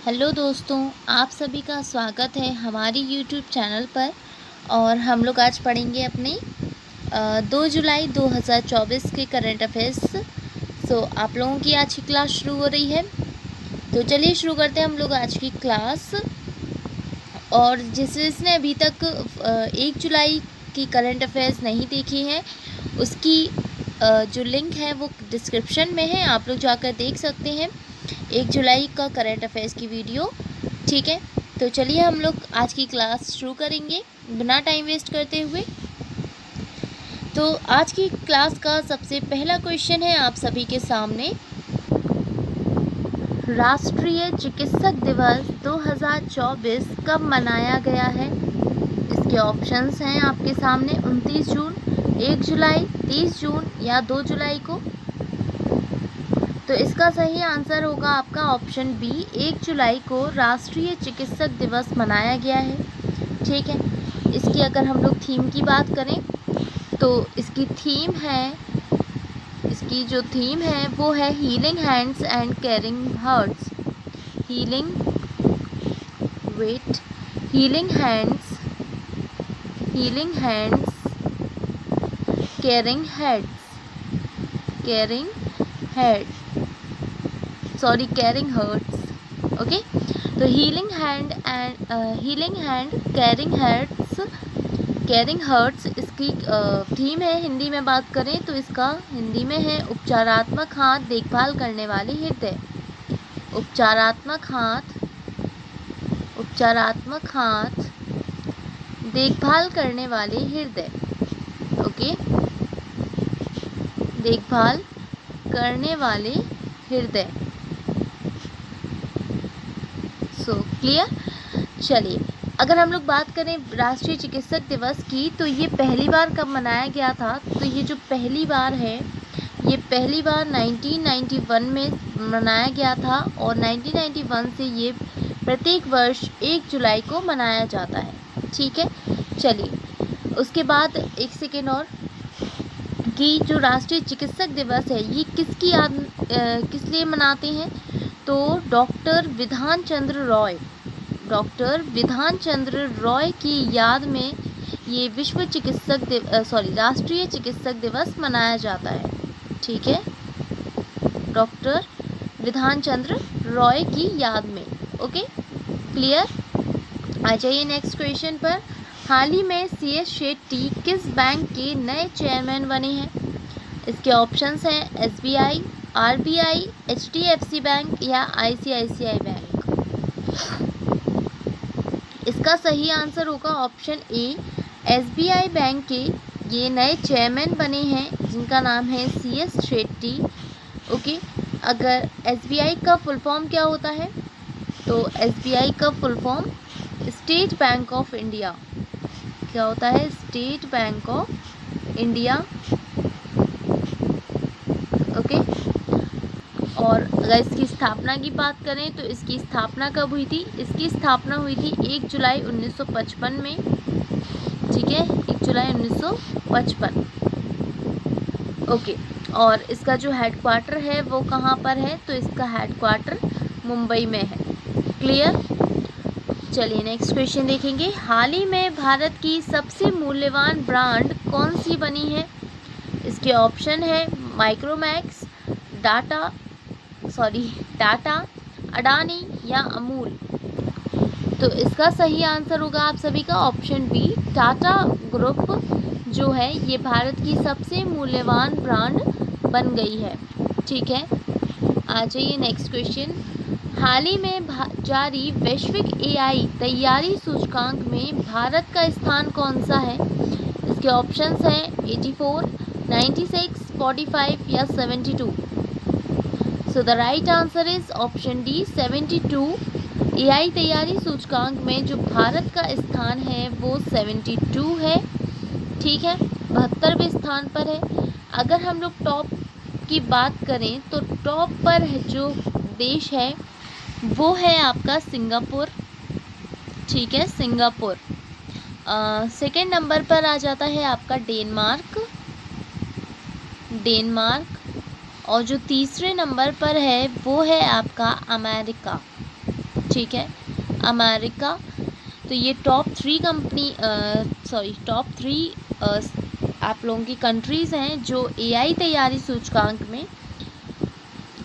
Hello दोस्तों, आप सभी का स्वागत है हमारी यूट्यूब चैनल पर। और हम लोग आज पढ़ेंगे अपने 2 जुलाई 2024 के करंट अफेयर्स। आप लोगों की आज की क्लास शुरू हो रही है, तो चलिए शुरू करते हैं हम लोग आज की क्लास। और जिसने अभी तक 1 जुलाई की करंट अफेयर्स नहीं देखी हैं, उसकी जो लिंक है वो डिस्क्रिप्शन में है, आप लोग जाकर देख सकते हैं 1 जुलाई का करंट अफेयर्स की वीडियो। ठीक है, तो चलिए हम लोग आज की क्लास शुरू करेंगे बिना टाइम वेस्ट करते हुए। तो आज की क्लास का सबसे पहला क्वेश्चन है आप सभी के सामने, राष्ट्रीय चिकित्सक दिवस 2024 कब मनाया गया है? इसके ऑप्शंस हैं आपके सामने, 29 जून, 1 जुलाई, 30 जून या 2 जुलाई को। तो इसका सही आंसर होगा आपका ऑप्शन बी, 1 जुलाई को राष्ट्रीय चिकित्सक दिवस मनाया गया है। ठीक है, इसकी अगर हम लोग थीम की बात करें तो इसकी जो थीम है वो है healing hands and caring hearts. Healing hands caring hearts. Okay, तो हीलिंग हैंड केयरिंग हर्ट्स इसकी थीम है। हिंदी में बात करें तो इसका हिंदी में है उपचारात्मक हाथ देखभाल करने वाले हृदय। उपचारात्मक हाथ देखभाल करने वाले हृदय। ओके, देखभाल करने वाले हृदय। क्लियर। चलिए, अगर हम लोग बात करें राष्ट्रीय चिकित्सक दिवस की, तो ये पहली बार कब मनाया गया था? तो ये जो पहली बार है, ये पहली बार 1991 में मनाया गया था और 1991 से ये प्रत्येक वर्ष 1 जुलाई को मनाया जाता है। ठीक है, चलिए उसके बाद एक सेकेंड और, कि जो राष्ट्रीय चिकित्सक दिवस है ये किस लिए मनाते हैं? तो डॉक्टर विधान चंद्र रॉय की याद में ये राष्ट्रीय चिकित्सक दिवस मनाया जाता है। ठीक है, डॉक्टर विधान चंद्र रॉय की याद में। Okay, clear. आ जाइए नेक्स्ट क्वेश्चन पर। हाल ही में CS शेट्टी किस बैंक के नए चेयरमैन बने हैं? इसके ऑप्शंस हैं SBI, RBI, HDFC बैंक या ICICI बैंक। इसका सही आंसर होगा ऑप्शन ए, SBI बैंक के ये नए चेयरमैन बने हैं जिनका नाम है CS शेट्टी। ओके, अगर SBI का फुल फॉर्म क्या होता है? तो SBI का full form state bank of India. क्या होता है? State bank of India. Okay, और अगर इसकी स्थापना की बात करें तो इसकी स्थापना कब हुई थी? इसकी स्थापना हुई थी 1 जुलाई 1955 में। ठीक है, 1 जुलाई 1955। ओके, और इसका जो हेडक्वार्टर है वो कहाँ पर है? तो इसका हेडक्वार्टर मुंबई में है। क्लियर। चलिए नेक्स्ट क्वेश्चन देखेंगे। हाल ही में भारत की सबसे मूल्यवान ब्रांड कौन सी बनी है? इसके ऑप्शन है माइक्रोमैक्स, टाटा, अडानी या अमूल। तो इसका सही आंसर होगा आप सभी का ऑप्शन बी, टाटा ग्रुप जो है ये भारत की सबसे मूल्यवान ब्रांड बन गई है। ठीक है, आ जाइए नेक्स्ट क्वेश्चन। हाल ही में जारी वैश्विक AI तैयारी सूचकांक में भारत का स्थान कौन सा है? इसके ऑप्शंस हैं 84, 96, 45 या 72। सो the right answer is option D, 72। AI तैयारी सूचकांक में जो भारत का स्थान है वो 72 है। ठीक है, 72वें स्थान पर है। अगर हम लोग टॉप की बात करें तो टॉप पर जो देश है वो है आपका सिंगापुर। ठीक है, सिंगापुर। सेकेंड नंबर पर आ जाता है आपका डेनमार्क, और जो तीसरे नंबर पर है वो है आपका अमेरिका। ठीक है, अमेरिका। तो ये टॉप 3 आप लोगों की कंट्रीज़ हैं जो एआई तैयारी सूचकांक में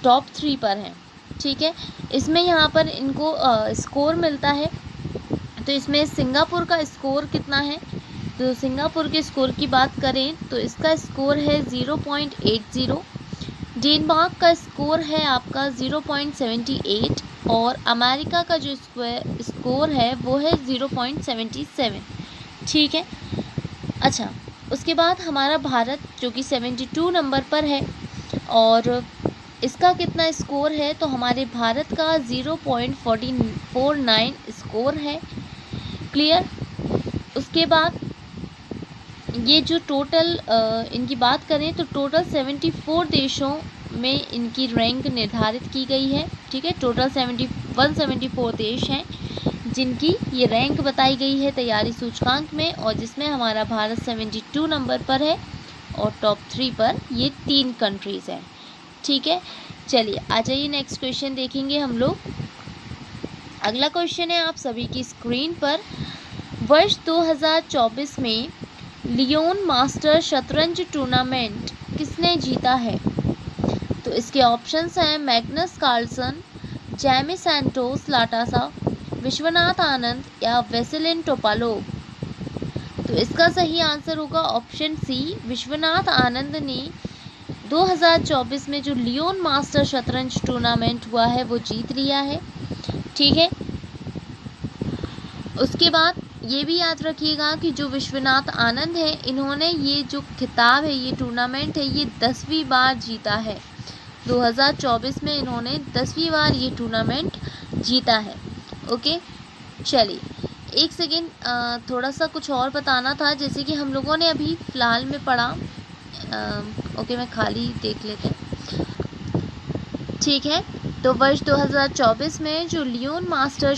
टॉप 3 पर हैं। ठीक है, इसमें यहाँ पर इनको स्कोर मिलता है। तो इसमें सिंगापुर का स्कोर कितना है? तो सिंगापुर के स्कोर की बात करें तो इसका स्कोर है 0.80। डेनमार्क का स्कोर है आपका 0.78 और अमेरिका का जो स्कोर है वो है 0.77। ठीक है, अच्छा, उसके बाद हमारा भारत जो कि 72 नंबर पर है और इसका कितना स्कोर है? तो हमारे भारत का 0.49 स्कोर है। क्लियर। उसके बाद ये जो टोटल इनकी बात करें तो टोटल 74 देशों में इनकी रैंक निर्धारित की गई है। ठीक है, टोटल 174 देश हैं जिनकी ये रैंक बताई गई है तैयारी सूचकांक में, और जिसमें हमारा भारत 72 नंबर पर है और टॉप 3 पर ये 3 कंट्रीज़ हैं। ठीक है, चलिए आ जाइए नेक्स्ट क्वेश्चन देखेंगे हम लोग। अगला क्वेश्चन है आप सभी की स्क्रीन पर। वर्ष 2024 में लियोन मास्टर शतरंज टूर्नामेंट किसने जीता है? तो इसके ऑप्शंस हैं Magnus Carlsen, Jaime Santos Latasa, Vishwanath Anand या वेसेलिन टोपालोव। तो इसका सही आंसर होगा ऑप्शन सी, विश्वनाथ आनंद ने 2024 में जो लियोन मास्टर शतरंज टूर्नामेंट हुआ है वो जीत लिया है। ठीक है, उसके बाद ये भी याद रखिएगा कि जो विश्वनाथ आनंद है इन्होंने ये जो खिताब है, ये टूर्नामेंट है, ये 10वीं बार जीता है। 2024 में इन्होंने 10वीं बार ये टूर्नामेंट जीता है। ओके, चलिए एक सेकेंड, थोड़ा सा कुछ और बताना था, जैसे कि हम लोगों ने अभी फ़िलहाल में पढ़ा। ओके, मैं खाली देख लेते हैं। ठीक है, तो वर्ष 2024 में जो लियोन मास्टर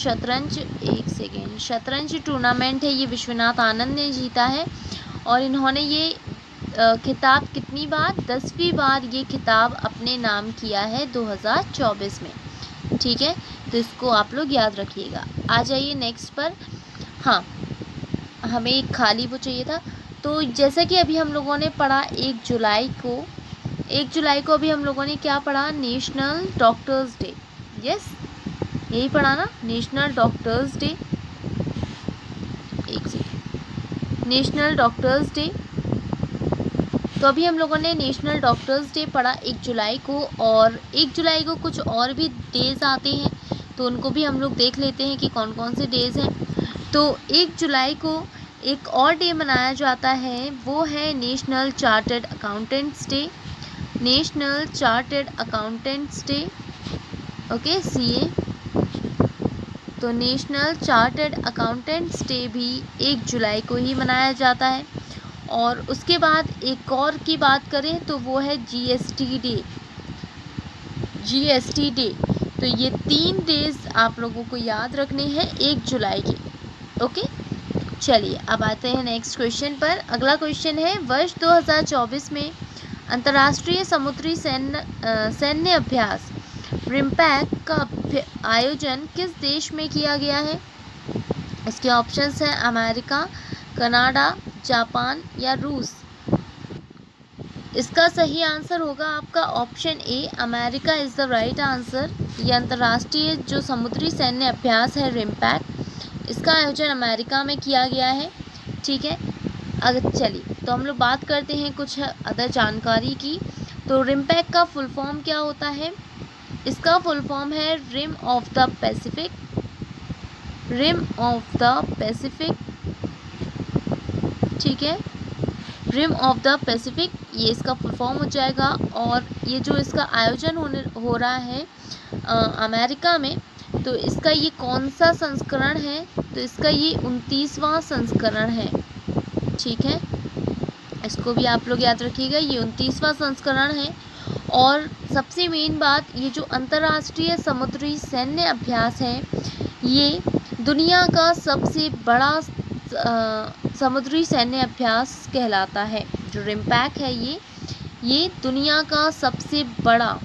शतरंज टूर्नामेंट है ये विश्वनाथ आनंद ने जीता है और इन्होंने ये खिताब कितनी बार? 10वीं बार ये खिताब अपने नाम किया है 2024 में। ठीक है, तो इसको आप लोग याद रखिएगा। आ जाइए नेक्स्ट पर। हाँ, हमें एक खाली वो चाहिए था। तो जैसा कि अभी हम लोगों ने पढ़ा 1 जुलाई को अभी हम लोगों ने क्या पढ़ा? National doctors day. यस, यही पढ़ा ना, नेशनल डॉक्टर्स डे। एक सेकेंड, नेशनल डॉक्टर्स डे। तो अभी हम लोगों ने नेशनल डॉक्टर्स डे पढ़ा 1 जुलाई को, और 1 जुलाई को कुछ और भी डेज़ आते हैं तो उनको भी हम लोग देख लेते हैं कि कौन कौन से डेज़ हैं। तो 1 जुलाई को एक और डे मनाया जाता है, वो है national chartered accountants day. National chartered accountants day, okay, CA। तो नेशनल चार्टर्ड अकाउंटेंट्स डे भी 1 जुलाई को ही मनाया जाता है। और उसके बाद एक और की बात करें तो वो है GST डे। तो ये 3 डेज़ आप लोगों को याद रखने हैं 1 जुलाई के। ओके, चलिए अब आते हैं नेक्स्ट क्वेश्चन पर। अगला क्वेश्चन है, वर्ष 2024 में अंतर्राष्ट्रीय समुद्री सैन्य अभ्यास रिम्पैक का आयोजन किस देश में किया गया है? इसके ऑप्शंस हैं अमेरिका, कनाडा, जापान या रूस। इसका सही आंसर होगा आपका option A, America is the right answer. ये अंतर्राष्ट्रीय जो समुद्री सैन्य अभ्यास है रिम्पैक, इसका आयोजन अमेरिका में किया गया है। ठीक है, अगर चलिए तो हम लोग बात करते हैं कुछ अदर जानकारी की। तो रिम्पैक का फुल फॉर्म क्या होता है? इसका फुल फॉर्म है rim of the Pacific. Rim of the Pacific, ठीक है, रिम ऑफ द पैसिफिक, ये इसका फुल फॉर्म हो जाएगा। और ये जो इसका आयोजन हो रहा है अमेरिका में, तो इसका ये कौन सा संस्करण है? तो इसका ये 29वां संस्करण है। ठीक है, इसको भी आप लोग याद रखिएगा, ये 29वां संस्करण है। और सबसे मेन बात, ये जो अंतर्राष्ट्रीय समुद्री सैन्य अभ्यास है ये दुनिया का सबसे बड़ा समुद्री सैन्य अभ्यास कहलाता है। जो रिम्पैक है ये दुनिया का सबसे बड़ा,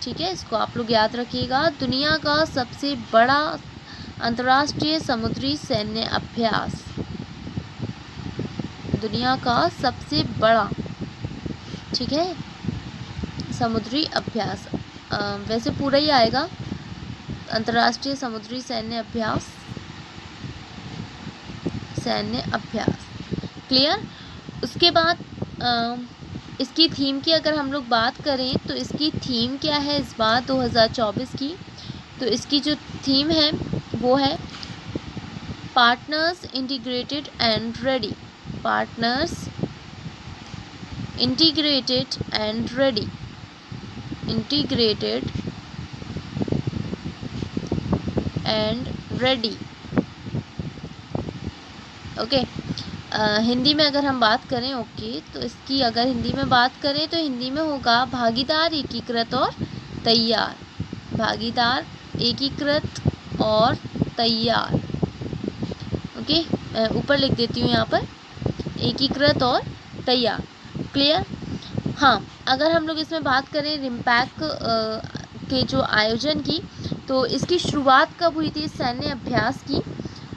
ठीक है, इसको आप लोग याद रखिएगा, दुनिया का सबसे बड़ा अंतर्राष्ट्रीय समुद्री सैन्य अभ्यास, दुनिया का सबसे बड़ा, ठीक है, समुद्री अभ्यास। वैसे पूरा ही आएगा, अंतर्राष्ट्रीय समुद्री सैन्य अभ्यास, सैन्य अभ्यास। क्लियर। उसके बाद इसकी थीम की अगर हम लोग बात करें तो इसकी थीम क्या है इस बार 2024 की, तो इसकी जो थीम है वो है partners integrated and ready, partners integrated and ready, integrated and ready. Okay, Hindi में अगर हम बात करें, ओके, तो इसकी अगर हिंदी में बात करें तो हिंदी में होगा भागीदार, एकीकृत और तैयार, भागीदार, एकीकृत और तैयार। ओके, ऊपर लिख देती हूँ यहाँ पर, एकीकृत और तैयार। क्लियर। हाँ, अगर हम लोग इसमें बात करें रिम्पैक के जो आयोजन की, तो इसकी शुरुआत कब हुई थी इस सैन्य अभ्यास की,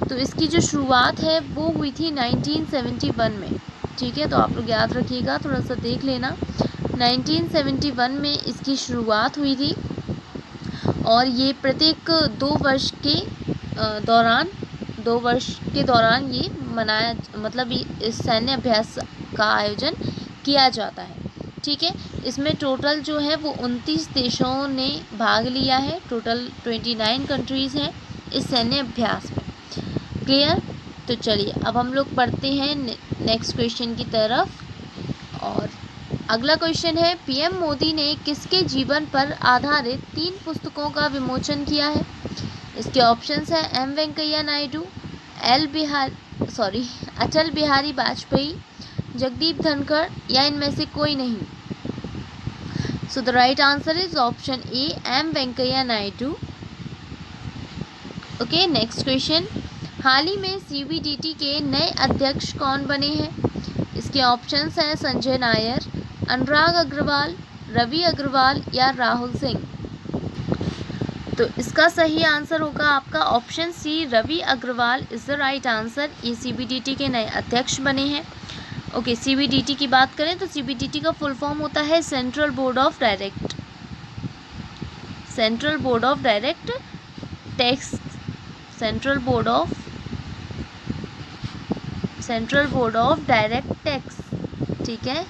तो इसकी जो शुरुआत है वो हुई थी 1971 में, ठीक है, तो आप लोग याद रखिएगा, थोड़ा सा देख लेना। 1971 में इसकी शुरुआत हुई थी और ये प्रत्येक 2 वर्ष के दौरान ये मनाया, मतलब इस सैन्य अभ्यास का आयोजन किया जाता है, ठीक है। इसमें टोटल जो है वो 29 देशों ने भाग लिया है, टोटल 29 कंट्रीज़ हैं इस सैन्य अभ्यास में। क्लियर। तो चलिए अब हम लोग पढ़ते हैं नेक्स्ट क्वेश्चन की तरफ। और अगला क्वेश्चन है, पीएम मोदी ने किसके जीवन पर आधारित 3 पुस्तकों का विमोचन किया है। इसके ऑप्शंस हैं एम वेंकैया नायडू, अटल बिहारी वाजपेयी, जगदीप धनखड़ या इनमें से कोई नहीं। So the right answer is option A, M Venkaiah Naidu. Okay, next question, हाल ही में सीबीडीटी के नए अध्यक्ष कौन बने हैं। इसके ऑप्शंस हैं संजय नायर, अनुराग अग्रवाल, रवि अग्रवाल या राहुल सिंह। तो इसका सही आंसर होगा आपका option C, Ravi Agarwal is the right answer. ये सीबीडीटी के नए अध्यक्ष बने हैं। ओके, सीबीडीटी की बात करें तो सीबीडीटी का फुल फॉर्म होता है central board of direct tax, central board of direct tax, ठीक है।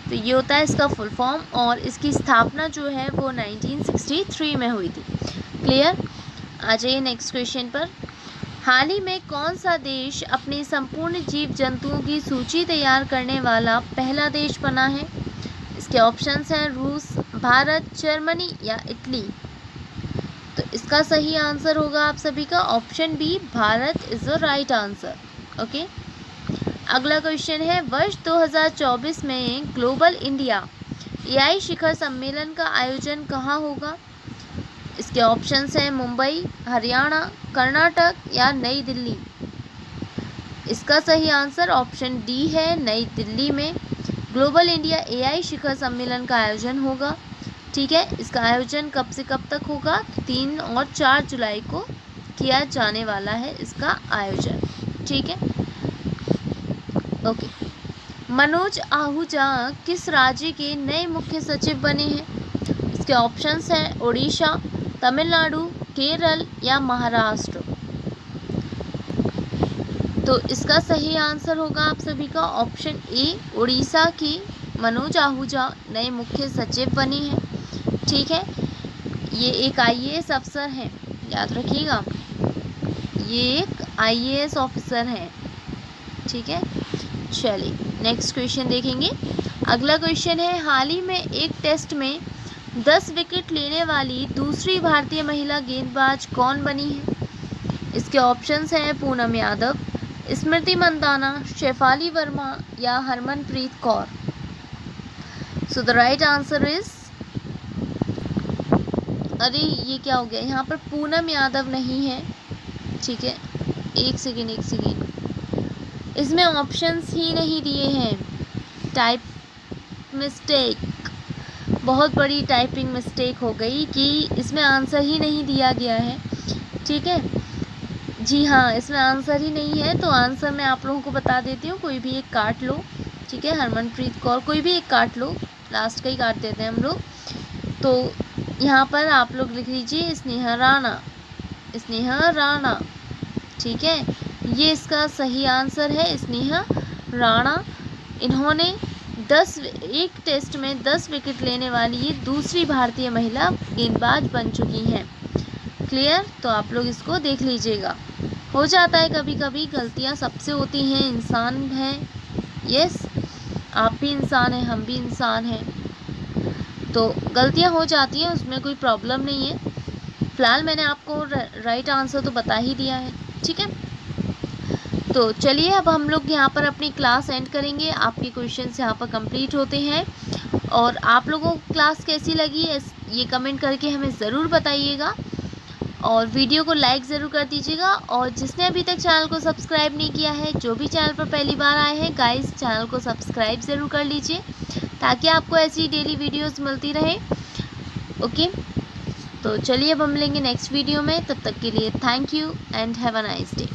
तो ये होता है इसका फुल फॉर्म और इसकी स्थापना जो है वो 1963 में हुई थी। क्लियर। आ जाइए नेक्स्ट क्वेश्चन पर। हाल ही में कौन सा देश अपने संपूर्ण जीव जंतुओं की सूची तैयार करने वाला पहला देश बना है। इसके ऑप्शंस हैं रूस, भारत, जर्मनी या इटली। तो इसका सही आंसर होगा आप सभी का option B, Bharat is the right answer. Okay, अगला क्वेश्चन है, वर्ष 2024 में ग्लोबल इंडिया एआई शिखर सम्मेलन का आयोजन कहाँ होगा। इसके ऑप्शंस हैं मुंबई, हरियाणा, कर्नाटक या नई दिल्ली। इसका सही आंसर ऑप्शन डी है, नई दिल्ली में ग्लोबल इंडिया एआई शिखर सम्मेलन का आयोजन होगा, ठीक है। इसका आयोजन कब से कब तक होगा, 3 और 4 जुलाई को किया जाने वाला है इसका आयोजन, ठीक है। ओके, मनोज आहूजा किस राज्य के नए मुख्य सचिव बने हैं। इसके ऑप्शंस हैं ओडिशा, तमिलनाडु, केरल या महाराष्ट्र। तो इसका सही आंसर होगा आप सभी का ऑप्शन ए, उड़ीसा की मनोज आहूजा नए मुख्य सचिव बनी हैं, ठीक है। ये एक आईएएस अफसर हैं, याद रखिएगा, ये एक आईएएस ऑफिसर हैं, ठीक है। चलिए नेक्स्ट क्वेश्चन देखेंगे। अगला क्वेश्चन है, हाल ही में एक टेस्ट में 10 विकेट लेने वाली दूसरी भारतीय महिला गेंदबाज कौन बनी है। इसके ऑप्शंस हैं पूनम यादव, स्मृति मंदाना, शेफाली वर्मा या हरमनप्रीत कौर। सो द राइट आंसर इज, अरे ये क्या हो गया, यहाँ पर पूनम यादव नहीं है, ठीक है। एक सेकेंड, इसमें ऑप्शंस ही नहीं दिए हैं, टाइप मिस्टेक, बहुत बड़ी टाइपिंग मिस्टेक हो गई कि इसमें आंसर ही नहीं दिया गया है। ठीक है जी हाँ, इसमें आंसर ही नहीं है, तो आंसर मैं आप लोगों को बता देती हूँ। कोई भी एक काट लो, ठीक है, हरमनप्रीत कौर, कोई भी एक काट लो, लास्ट का ही काट देते हैं हम लोग। तो यहाँ पर आप लोग लिख लीजिए स्नेहा राणा, स्नेहा राणा, ठीक है, ये इसका सही आंसर है, स्नेहा राणा। इन्होंने एक टेस्ट में 10 विकेट लेने वाली ये दूसरी भारतीय महिला गेंदबाज बन चुकी हैं। क्लियर? तो आप लोग इसको देख लीजिएगा। हो जाता है कभी कभी, गलतियां सबसे होती हैं, इंसान हैं, यस, आप भी इंसान हैं, हम भी इंसान हैं, तो गलतियां हो जाती हैं, उसमें कोई प्रॉब्लम नहीं है। फिलहाल मैंने आपको राइट आंसर तो बता ही दिया है, ठीक है। तो चलिए अब हम लोग यहाँ पर अपनी क्लास एंड करेंगे। आपके क्वेश्चंस यहाँ पर कंप्लीट होते हैं, और आप लोगों को क्लास कैसी लगी ये कमेंट करके हमें ज़रूर बताइएगा, और वीडियो को लाइक ज़रूर कर दीजिएगा। और जिसने अभी तक चैनल को सब्सक्राइब नहीं किया है, जो भी चैनल पर पहली बार आए हैं, गाइस चैनल को सब्सक्राइब ज़रूर कर लीजिए, ताकि आपको ऐसी डेली वीडियोस मिलती रहे। ओके, तो चलिए अब हम मिलेंगे नेक्स्ट वीडियो में, तब तक के लिए thank you and have a nice day.